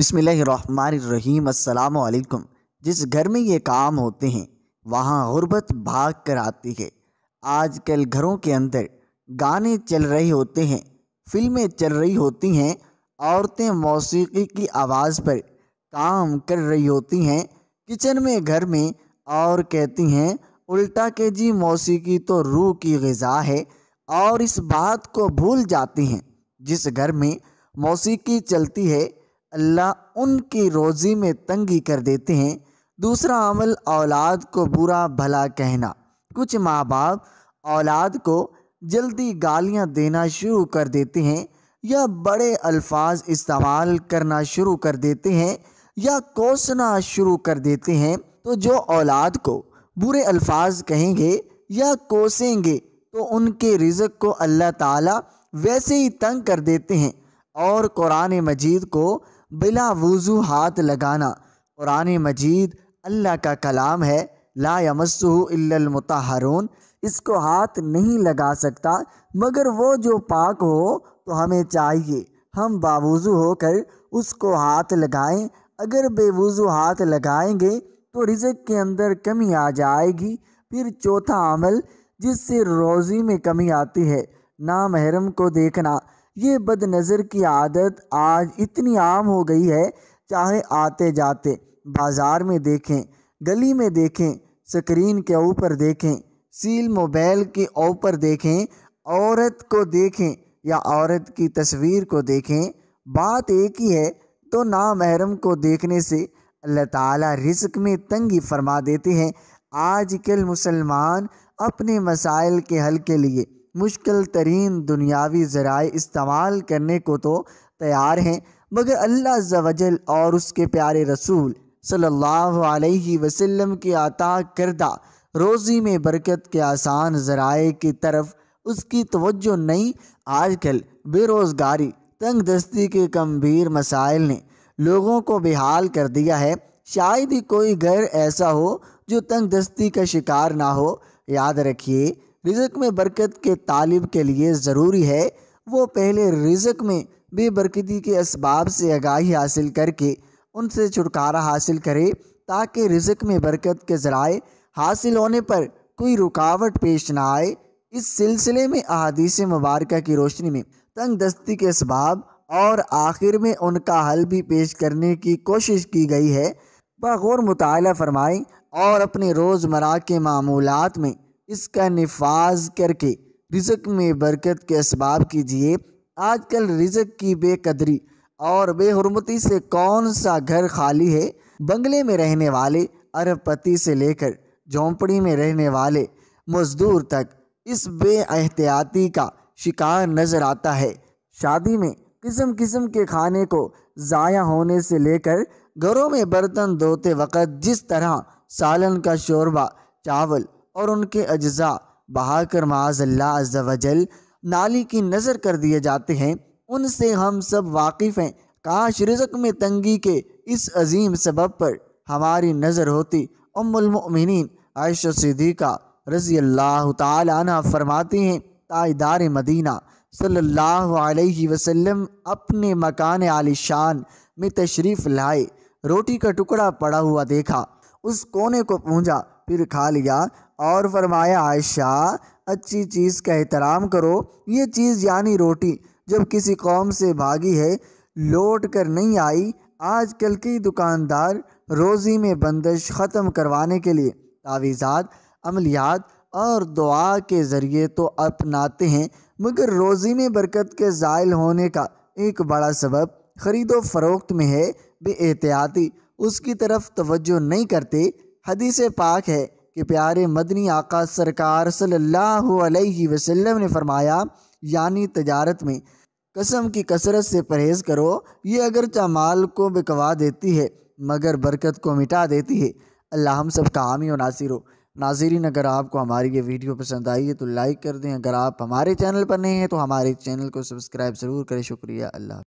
बिस्मिल्लाहिर्रहमानिर्रहीम। अस्सलाम वालेकुम। जिस घर में ये काम होते हैं वहाँ गुर्बत भाग कर आती है। आजकल घरों के अंदर गाने चल रहे होते हैं, फिल्में चल रही होती हैं, औरतें मौसीकी की आवाज़ पर काम कर रही होती हैं किचन में, घर में, और कहती हैं उल्टा के जी मौसीकी तो रूह की ग़िज़ा है, और इस बात को भूल जाती हैं जिस घर में मौसीकी चलती है अल्लाह उनकी रोज़ी में तंगी कर देते हैं। दूसरा अमल औलाद को बुरा भला कहना। कुछ माँ बाप औलाद को जल्दी गालियाँ देना शुरू कर देते हैं या बड़े अल्फाज इस्तेमाल करना शुरू कर देते हैं या कोसना शुरू कर देते हैं। तो जो औलाद को बुरे अल्फाज कहेंगे या कोसेंगे तो उनके रिज़्क़ को अल्लाह ताला वैसे ही तंग कर देते हैं। और कुरान मजीद को बिला वुज़ू हाथ लगाना। कुरान मजीद अल्लाह का कलाम है, ला यमस्सुहु इल्लल मुतहहरून, इसको हाथ नहीं लगा सकता मगर वो जो पाक हो। तो हमें चाहिए हम बावुज़ू होकर उसको हाथ लगाएं। अगर बेवुज़ू हाथ लगाएंगे तो रिज़्क़ के अंदर कमी आ जाएगी। फिर चौथा अमल जिससे रोज़ी में कमी आती है, नामहरम को देखना। ये बदनज़र की आदत आज इतनी आम हो गई है, चाहे आते जाते बाज़ार में देखें, गली में देखें, स्क्रीन के ऊपर देखें, सील मोबाइल के ऊपर देखें, औरत को देखें या औरत की तस्वीर को देखें, बात एक ही है। तो नामहरम को देखने से अल्लाह ताला रिज़्क़ में तंगी फरमा देते हैं। आजकल मुसलमान अपने मसाइल के हल के लिए मुश्किल तरीन दुनियावी ज़राए इस्तेमाल करने को तो तैयार हैं, मगर अल्लाह अज़्ज़ा वजल और उसके प्यारे रसूल सल्लल्लाहु अलैहि वसल्लम की अता करदा रोज़ी में बरकत के आसान ज़राए की तरफ उसकी तवज्जो नहीं। आजकल बेरोज़गारी, तंग दस्ती के गंभीर मसाइल ने लोगों को बेहाल कर दिया है। शायद ही कोई घर ऐसा हो जो तंग दस्ती का शिकार ना हो। याद रखिए, रिज़्क़ में बरकत के तालिब के लिए ज़रूरी है वो पहले रिज़्क़ में बेबरकती के असबाब से आगाही हासिल करके उनसे छुटकारा हासिल करे, ताकि रिज़्क़ में बरकत के ज़राए हासिल होने पर कोई रुकावट पेश ना आए। इस सिलसिले में अहादीस मुबारका की रोशनी में तंग दस्ती के असबाब और आखिर में उनका हल भी पेश करने की कोशिश की गई है। बग़ौर मुताला फरमाएं और अपने रोज़मर्रा के मामूलात में इसका निफाज करके रिज़्क़ में बरकत के असबाब कीजिए। आजकल रिज़्क़ की बेकदरी और बेहुरमती से कौन सा घर खाली है। बंगले में रहने वाले अरबपति से लेकर झोंपड़ी में रहने वाले मज़दूर तक इस बेएहतियाती का शिकार नज़र आता है। शादी में किस्म किस्म के खाने को ज़ाया होने से लेकर घरों में बर्तन धोते वक़्त जिस तरह सालन का शोरबा, चावल और उनके अज्जा बहाकर माज़अल्लाह अज़्ज़ा वजल नाली की नज़र कर दिए जाते हैं, उनसे हम सब वाकिफ़ हैं। काश रिज़्क़ में तंगी के इस अजीम सबब पर हमारी नज़र होती। उम्मुल मोमिनीन आयशा सिद्दीक़ा रज़ियल्लाहु ताला अन्हा फरमाती हैं, ताजदार मदीना सल्लल्लाहु अलैहि वसल्लम अपने मकान आलिशान में तशरीफ़ लाए। रोटी का टुकड़ा पड़ा हुआ देखा, उस कोने को पूंजा, फिर खा लिया और फरमाया, आयशा अच्छी चीज़ का एहतराम करो। ये चीज़ यानी रोटी जब किसी कौम से भागी है, लौट कर नहीं आई। आजकल के दुकानदार रोज़ी में बंदिश ख़त्म करवाने के लिए तावीज़ात, अमलियात और दुआ के ज़रिए तो अपनाते हैं, मगर रोज़ी में बरकत के ज़ाइल होने का एक बड़ा सबब ख़रीदो फ़रोख्त में है। बेएहतियाती उसकी तरफ तवज्जो नहीं करते। हदीस पाक है कि प्यारे मदनी आका सरकार सल्लल्लाहु अलैहि वसल्लम ने फरमाया, यानी तजारत में कसम की कसरत से परहेज़ करो। ये अगरचा माल को बिकवा देती है मगर बरकत को मिटा देती है। अल्लाह हम सब का हामी और नासिर हो। नाज़रीन, अगर आपको हमारी ये वीडियो पसंद आई है तो लाइक कर दें। अगर आप हमारे चैनल पर नए हैं तो हमारे चैनल को सब्सक्राइब ज़रूर करें। शुक्रिया। अल्लाह।